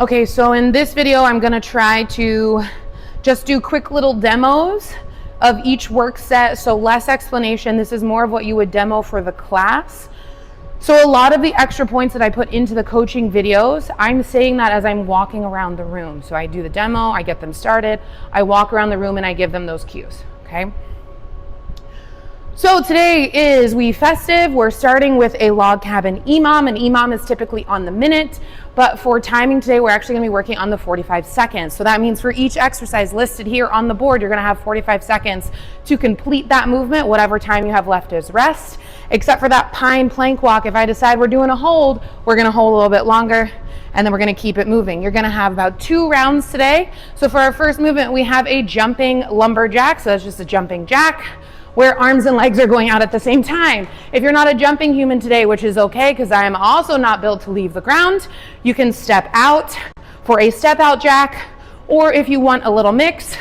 Okay, so in this video, I'm gonna try to just do quick little demos of each work set. So less explanation. This is more of what you would demo for the class. So a lot of the extra points that I put into the coaching videos, I'm saying that as I'm walking around the room. So I do the demo, I get them started, I walk around the room and I give them those cues, okay? So today is WeFestive. We're starting with a log cabin EMOM. An EMOM is typically on the minute, but for timing today, we're actually gonna be working on the 45 seconds. So that means for each exercise listed here on the board, you're gonna have 45 seconds to complete that movement. Whatever time you have left is rest, except for that pine plank walk. If I decide we're doing a hold, we're gonna hold a little bit longer, and then we're gonna keep it moving. You're gonna have about 2 rounds today. So for our first movement, we have a jumping lumberjack. So that's just a jumping jack, where arms and legs are going out at the same time. If you're not a jumping human today, which is okay, because I am also not built to leave the ground, you can step out for a step out jack, or if you want a little mix,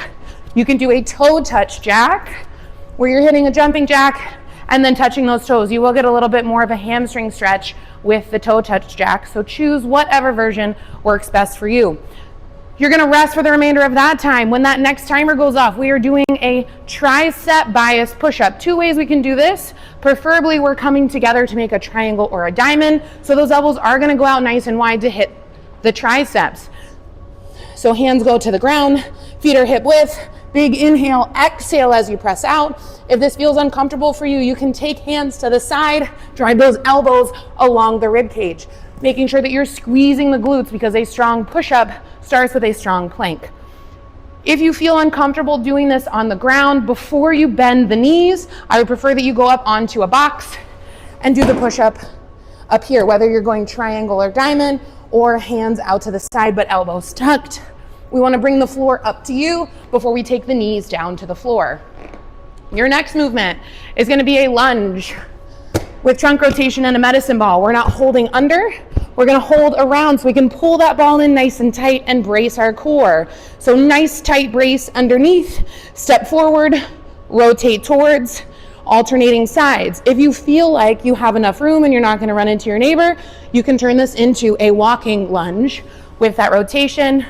you can do a toe touch jack, where you're hitting a jumping jack and then touching those toes. You will get a little bit more of a hamstring stretch with the toe touch jack, so choose whatever version works best for you. You're gonna rest for the remainder of that time. When that next timer goes off, we are doing a tricep bias push-up. 2 ways we can do this. Preferably we're coming together to make a triangle or a diamond. So those elbows are gonna go out nice and wide to hit the triceps. So hands go to the ground, feet are hip width, big inhale, exhale as you press out. If this feels uncomfortable for you, you can take hands to the side, drive those elbows along the rib cage, making sure that you're squeezing the glutes because a strong push-up starts with a strong plank. If you feel uncomfortable doing this on the ground, before you bend the knees, I would prefer that you go up onto a box and do the push-up up here, whether you're going triangle or diamond or hands out to the side but elbows tucked. We want to bring the floor up to you before we take the knees down to the floor. Your next movement is going to be a lunge with trunk rotation and a medicine ball. We're not holding under, we're gonna hold around so we can pull that ball in nice and tight and brace our core. So nice tight brace underneath, step forward, rotate towards, alternating sides. If you feel like you have enough room and you're not gonna run into your neighbor, you can turn this into a walking lunge with that rotation,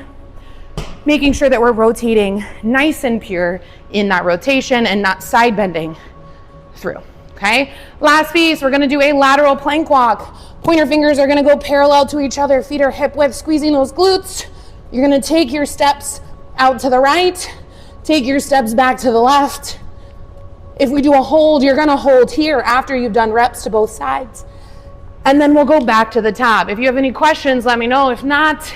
making sure that we're rotating nice and pure in that rotation and not side bending through. Okay, last piece, we're gonna do a lateral plank walk. Pointer fingers are gonna go parallel to each other, feet are hip width, squeezing those glutes. You're gonna take your steps out to the right, take your steps back to the left. If we do a hold, you're gonna hold here after you've done reps to both sides. And then we'll go back to the top. If you have any questions, let me know. If not,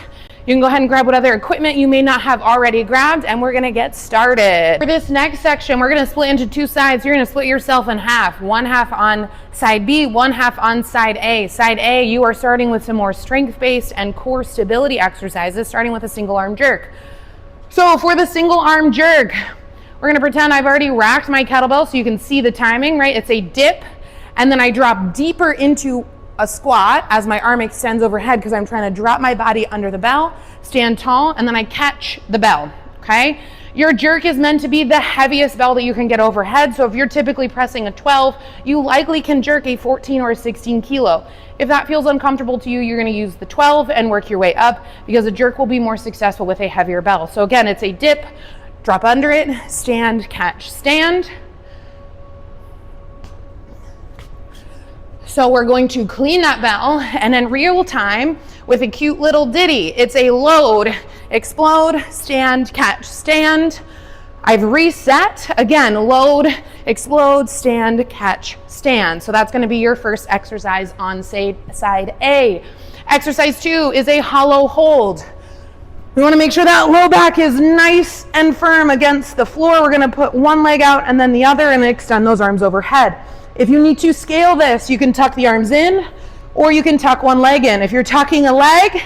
you can go ahead and grab what other equipment you may not have already grabbed, and we're gonna get started. For this next section, we're gonna split into 2 sides. You're gonna split yourself in half. One half on side B, one half on side A. Side A, you are starting with some more strength-based and core stability exercises, starting with a single arm jerk. So for the single arm jerk, we're gonna pretend I've already racked my kettlebell so you can see the timing, right? It's a dip, and then I drop deeper into a squat as my arm extends overhead because I'm trying to drop my body under the bell, stand tall, and then I catch the bell, okay? Your jerk is meant to be the heaviest bell that you can get overhead. So if you're typically pressing a 12, you likely can jerk a 14 or a 16 kilo. If that feels uncomfortable to you, you're gonna use the 12 and work your way up because a jerk will be more successful with a heavier bell. So again, it's a dip, drop under it, stand, catch, stand. So we're going to clean that bell and in real time with a cute little ditty. It's a load, explode, stand, catch, stand. I've reset, again, load, explode, stand, catch, stand. So that's gonna be your first exercise on side A. Exercise 2 is a hollow hold. We wanna make sure that low back is nice and firm against the floor. We're gonna put one leg out and then the other and extend those arms overhead. If you need to scale this, you can tuck the arms in or you can tuck one leg in. If you're tucking a leg,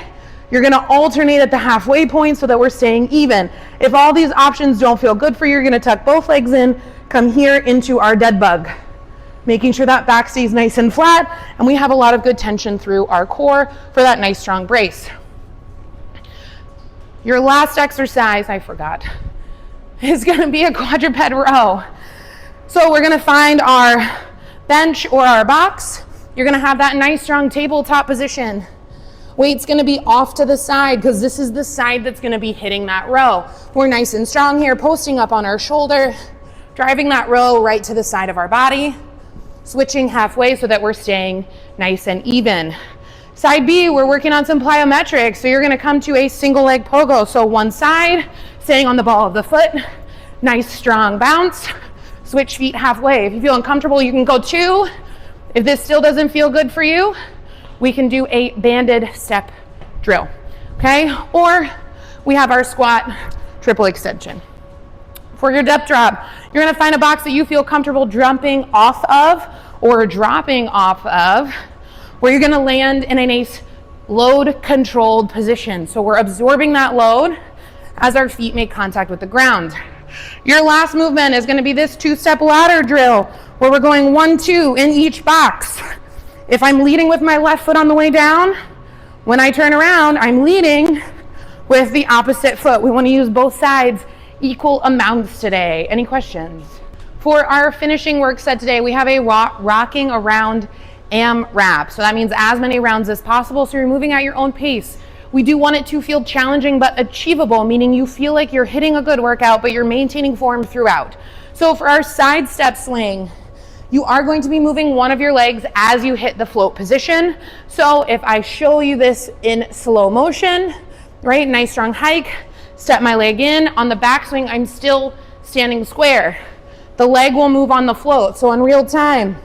you're gonna alternate at the halfway point so that we're staying even. If all these options don't feel good for you, you're gonna tuck both legs in, come here into our dead bug, making sure that back stays nice and flat and we have a lot of good tension through our core for that nice strong brace. Your last exercise, I forgot, is gonna be a quadruped row. So we're gonna find our bench or our box. You're gonna have that nice strong tabletop position. Weight's gonna be off to the side because this is the side that's gonna be hitting that row. We're nice and strong here, posting up on our shoulder, driving that row right to the side of our body, switching halfway so that we're staying nice and even. Side B, we're working on some plyometrics. So you're gonna come to a single leg pogo. So one side, staying on the ball of the foot, nice strong bounce, switch feet halfway. If you feel uncomfortable, you can go 2. If this still doesn't feel good for you, we can do a banded step drill, okay? Or we have our squat triple extension. For your depth drop, you're gonna find a box that you feel comfortable jumping off of or dropping off of, where you're gonna land in a nice load controlled position. So we're absorbing that load as our feet make contact with the ground. Your last movement is gonna be this 2-step ladder drill, where we're going 1, 2 in each box. If I'm leading with my left foot on the way down, when I turn around, I'm leading with the opposite foot. We wanna use both sides equal amounts today. Any questions? For our finishing work set today, we have a rocking around AMRAP. So that means as many rounds as possible. So you're moving at your own pace. We do want it to feel challenging but achievable, meaning you feel like you're hitting a good workout, but you're maintaining form throughout. So for our side step swing, you are going to be moving one of your legs as you hit the float position. So if I show you this in slow motion, right, nice strong hike, step my leg in. On the backswing, I'm still standing square. The leg will move on the float. So in real time,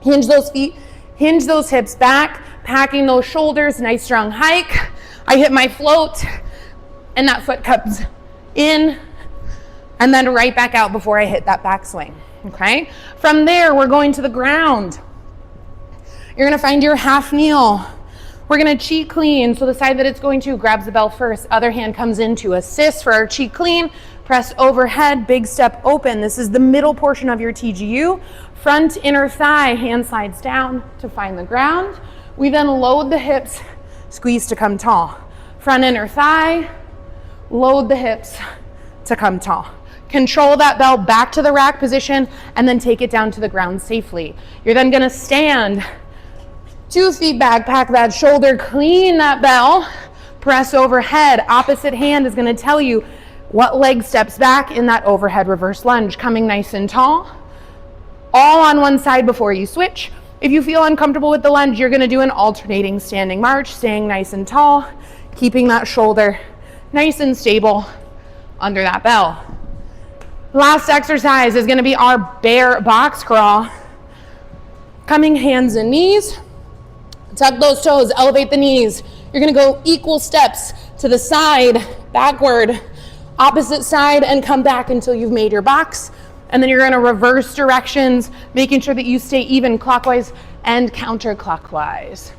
hinge those feet, hinge those hips back, packing those shoulders, nice strong hike. I hit my float and that foot comes in and then right back out before I hit that backswing, okay? From there, we're going to the ground. You're gonna find your half kneel. We're gonna cheat clean. So the side that it's going to grabs the bell first, other hand comes in to assist for our cheat clean. Press overhead, big step open. This is the middle portion of your TGU. Front inner thigh, hand slides down to find the ground. We then load the hips, squeeze to come tall. Front inner thigh, load the hips to come tall. Control that bell back to the rack position and then take it down to the ground safely. You're then gonna stand, 2 feet back, pack that shoulder, clean that bell, press overhead. Opposite hand is gonna tell you what leg steps back in that overhead reverse lunge, coming nice and tall. All on one side before you switch. If you feel uncomfortable with the lunge, you're gonna do an alternating standing march, staying nice and tall, keeping that shoulder nice and stable under that bell. Last exercise is gonna be our bear box crawl. Coming hands and knees, tuck those toes, elevate the knees. You're gonna go equal steps to the side, backward, opposite side, and come back until you've made your box. And then you're gonna reverse directions, making sure that you stay even clockwise and counterclockwise.